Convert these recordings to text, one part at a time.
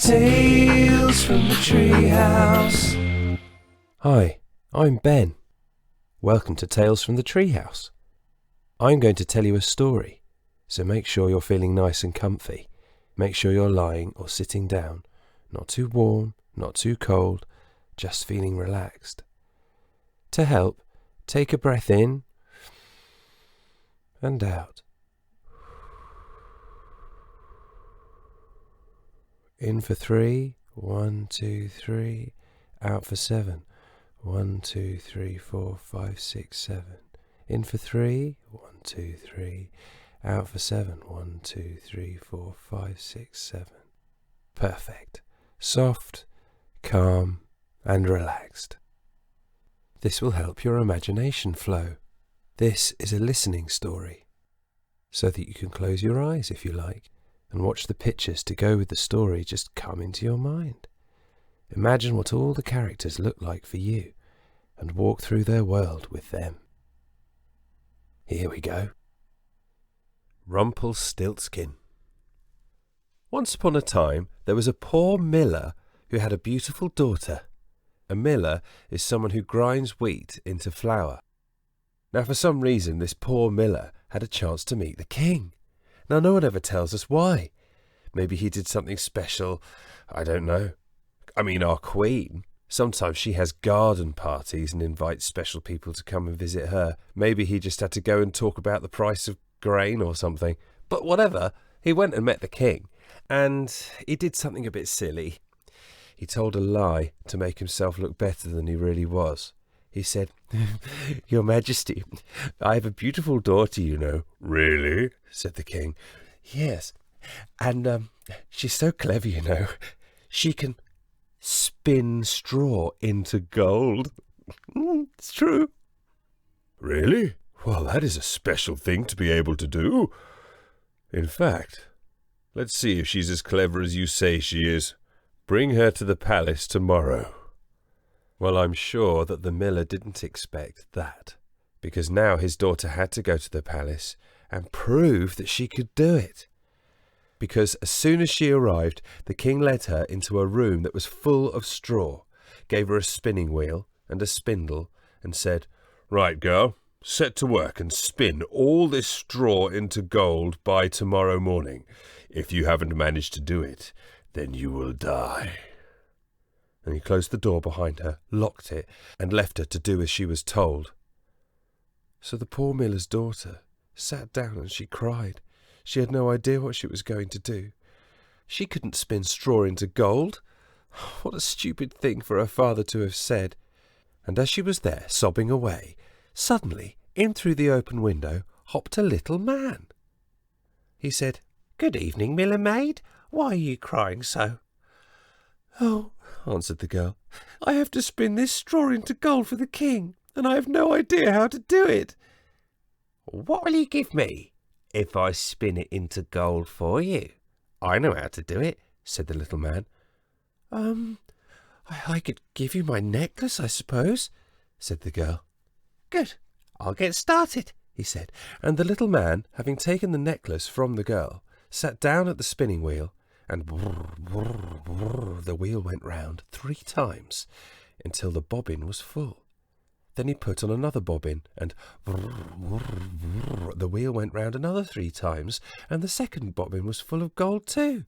Tales from the Treehouse. Hi, I'm Ben. Welcome to Tales from the Treehouse. I'm going to tell you a story, so make sure you're feeling nice and comfy. Make sure you're lying or sitting down, not too warm, not too cold, just feeling relaxed. To help, take a breath in and out. In for 3, 1, 2, 3. Out for 7, 1, 2, 3, 4, 5, 6, 7. In for 3, 1, 2, 3. Out for 7, 1, 2, 3, 4, 5, 6, 7. Perfect. Soft, calm, and relaxed. This will help your imagination flow. This is a listening story, so that you can close your eyes if you like, and watch the pictures to go with the story just come into your mind. Imagine what all the characters look like for you, and walk through their world with them. Here we go. Rumplestiltskin. Once upon a time, there was a poor miller who had a beautiful daughter. A miller is someone who grinds wheat into flour. Now, for some reason, this poor miller had a chance to meet the king. Now, no one ever tells us why. Maybe he did something special. I don't know. I mean, our queen. Sometimes she has garden parties and invites special people to come and visit her. Maybe he just had to go and talk about the price of grain or something. But whatever, he went and met the king. And he did something a bit silly. He told a lie to make himself look better than he really was. He said, "Your Majesty, I have a beautiful daughter, you know." "Really?" said the king. "Yes, and she's so clever, you know. She can spin straw into gold." "It's true." "Really? Well, that is a special thing to be able to do. In fact, let's see if she's as clever as you say she is. Bring her to the palace tomorrow." Well, I'm sure that the miller didn't expect that, because now his daughter had to go to the palace and prove that she could do it. Because as soon as she arrived, the king led her into a room that was full of straw, gave her a spinning wheel and a spindle, and said, "Right, girl, set to work and spin all this straw into gold by tomorrow morning. If you haven't managed to do it, then you will die." And he closed the door behind her, locked it, and left her to do as she was told. So the poor miller's daughter sat down and she cried. She had no idea what she was going to do. She couldn't spin straw into gold. What a stupid thing for her father to have said. And as she was there, sobbing away, suddenly, in through the open window, hopped a little man. He said, "Good evening, miller maid. Why are you crying so?" "Oh," answered the girl, "I have to spin this straw into gold for the king, and I have no idea how to do it." "What will you give me if I spin it into gold for you? I know how to do it," said the little man. I could give you my necklace, I suppose," said the girl. "Good, I'll get started," he said, and the little man, having taken the necklace from the girl, sat down at the spinning wheel, and the wheel went round 3 times until the bobbin was full. Then he put on another bobbin, and the wheel went round another 3 times, and the second bobbin was full of gold too.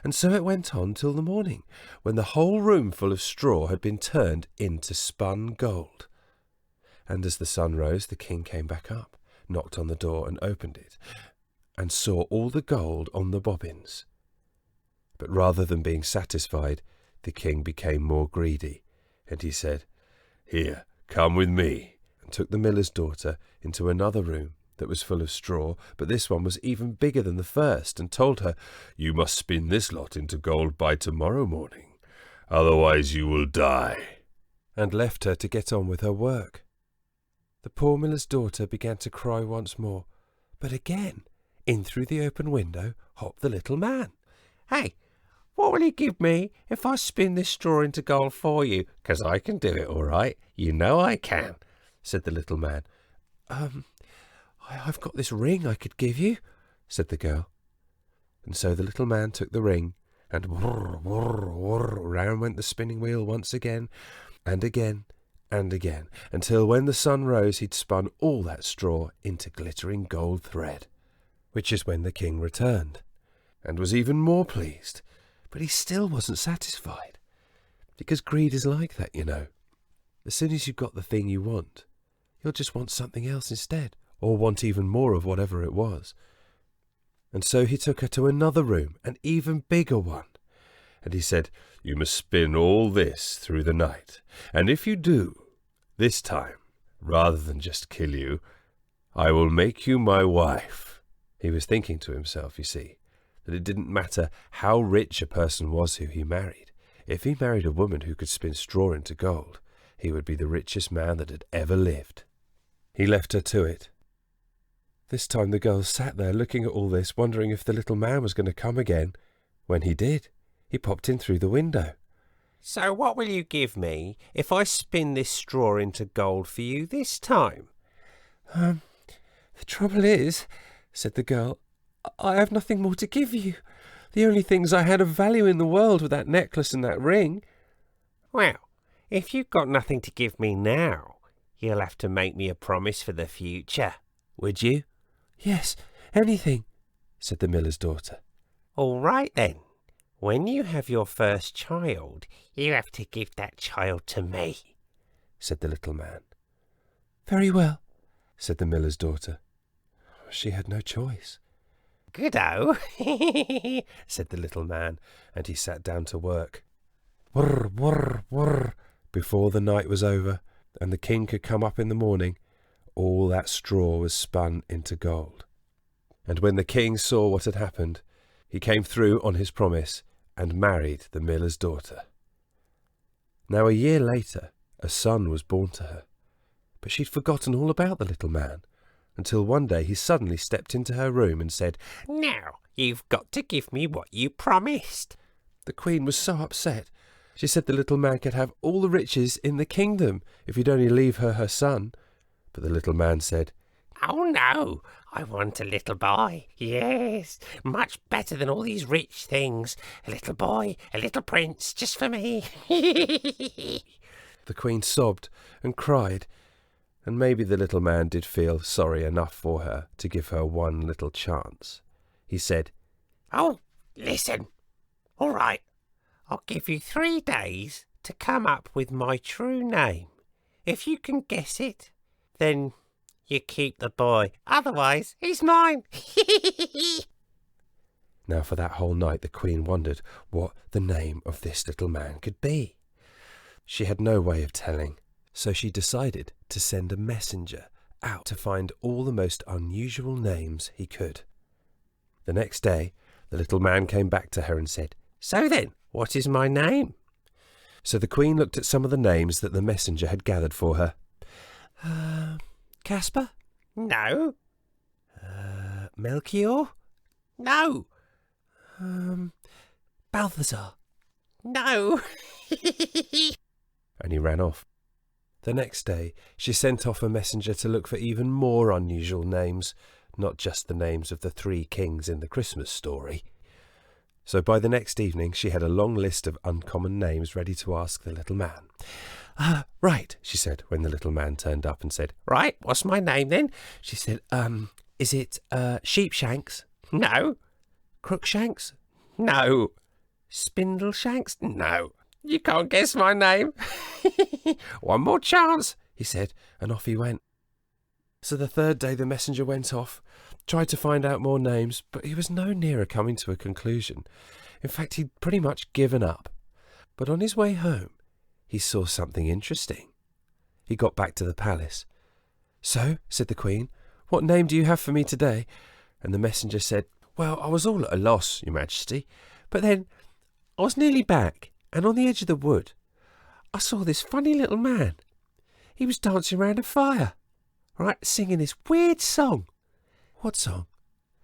And so it went on till the morning, when the whole room full of straw had been turned into spun gold. And as the sun rose, the king came back up, knocked on the door and opened it, and saw all the gold on the bobbins. But rather than being satisfied, the king became more greedy, and he said, "Here, come with me," and took the miller's daughter into another room that was full of straw, but this one was even bigger than the first, and told her, "You must spin this lot into gold by tomorrow morning, otherwise you will die," and left her to get on with her work. The poor miller's daughter began to cry once more, but again, in through the open window, hopped the little man. "Hey, what will you give me if I spin this straw into gold for you? 'Cause I can do it all right. You know I can," said the little man. I've got this ring I could give you," said the girl. And so the little man took the ring And whirr, whirr, whirr, round went the spinning wheel once again, and again, and again, until when the sun rose he'd spun all that straw into glittering gold thread. Which is when the king returned, and was even more pleased, but he still wasn't satisfied, because greed is like that, you know. As soon as you've got the thing you want, you'll just want something else instead, or want even more of whatever it was. And so he took her to another room, an even bigger one, and he said, "You must spin all this through the night, and if you do, this time, rather than just kill you, I will make you my wife." He was thinking to himself, you see, that it didn't matter how rich a person was who he married. If he married a woman who could spin straw into gold, he would be the richest man that had ever lived. He left her to it. This time the girl sat there looking at all this, wondering if the little man was going to come again. When he did, he popped in through the window. "So what will you give me if I spin this straw into gold for you this time?" The trouble is," said the girl, "I have nothing more to give you. The only things I had of value in the world were that necklace and that ring." "Well, if you've got nothing to give me now, you'll have to make me a promise for the future. Would you?" "Yes, anything," said the miller's daughter. "All right then. When you have your first child, you have to give that child to me," said the little man. "Very well," said the miller's daughter. She had no choice. "Good-o," said the little man, and he sat down to work. Whirr, whirr, whirr. Before the night was over, and the king could come up in the morning, all that straw was spun into gold. And when the king saw what had happened, he came through on his promise and married the miller's daughter. Now a year later, a son was born to her, but she'd forgotten all about the little man, until one day he suddenly stepped into her room and said, "Now, you've got to give me what you promised." The queen was so upset. She said the little man could have all the riches in the kingdom if he'd only leave her her son. but the little man said, "Oh no, I want a little boy. Yes, much better than all these rich things. A little boy, a little prince, just for me." The queen sobbed and cried, and maybe the little man did feel sorry enough for her to give her one little chance. He said, "Oh, listen. All right, I'll give you 3 days to come up with my true name. If you can guess it, then you keep the boy. Otherwise, he's mine." Now for that whole night the queen wondered what the name of this little man could be. She had no way of telling, so she decided to send a messenger out to find all the most unusual names he could. The next day the little man came back to her and said, "So then, what is my name?" So the queen looked at some of the names that the messenger had gathered for her. Casper? No. Melchior? No. Balthazar? No. And he ran off. The next day she sent off a messenger to look for even more unusual names, not just the names of the 3 kings in the Christmas story. So by the next evening she had a long list of uncommon names ready to ask the little man. Right, she said, when the little man turned up and said, "Right, what's my name then?" She said, is it Sheepshanks? No. Crookshanks? No. Spindleshanks? No. You can't guess my name. One more chance, he said, and off he went. So the 3rd day the messenger went off, tried to find out more names, but he was no nearer coming to a conclusion. In fact, he'd pretty much given up. But on his way home, he saw something interesting. He got back to the palace. "So," said the queen, "what name do you have for me today?" And the messenger said, "Well, I was all at a loss, Your Majesty, but then I was nearly back, and on the edge of the wood, I saw this funny little man. He was dancing round a fire, right, singing this weird song." "What song?"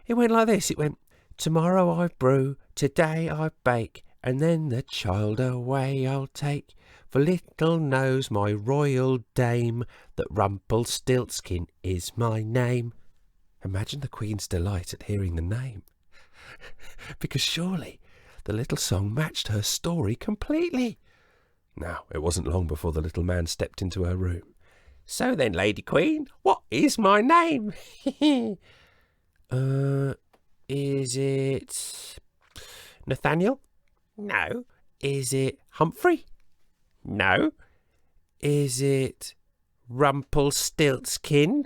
"It went like this. It went, 'Tomorrow I brew, today I bake, and then the child away I'll take. For little knows my royal dame that Rumplestiltskin is my name.'" Imagine the queen's delight at hearing the name. Because surely The little song matched her story completely. Now, it wasn't long before the little man stepped into her room. So then, Lady Queen, what is my name? Is it Nathaniel? No. Is it Humphrey? No. Is it Rumplestiltskin?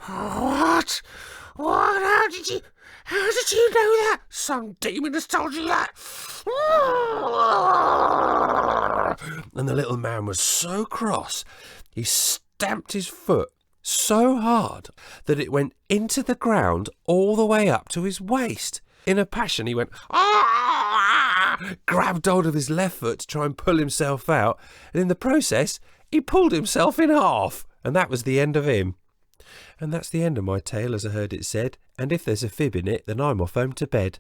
What? What? How did you know that? Some demon has told you that. And the little man was so cross, he stamped his foot so hard that it went into the ground all the way up to his waist. In a passion, he went, grabbed hold of his left foot to try and pull himself out, and in the process, he pulled himself in half, and that was the end of him. And that's the end of my tale, as I heard it said, and if there's a fib in it, then I'm off home to bed.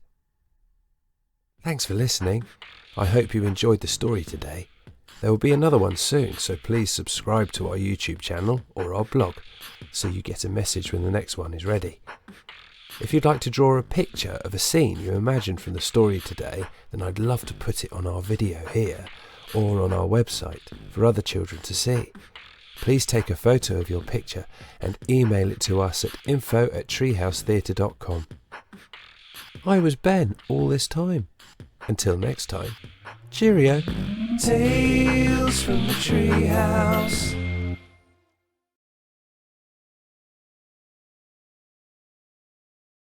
Thanks for listening. I hope you enjoyed the story today. There will be another one soon, so please subscribe to our YouTube channel or our blog, so you get a message when the next one is ready. If you'd like to draw a picture of a scene you imagined from the story today, then I'd love to put it on our video here or on our website for other children to see. Please take a photo of your picture and email it to us at info@treehousetheatre.com. I was Ben all this time. Until next time, cheerio. Tales from the Treehouse.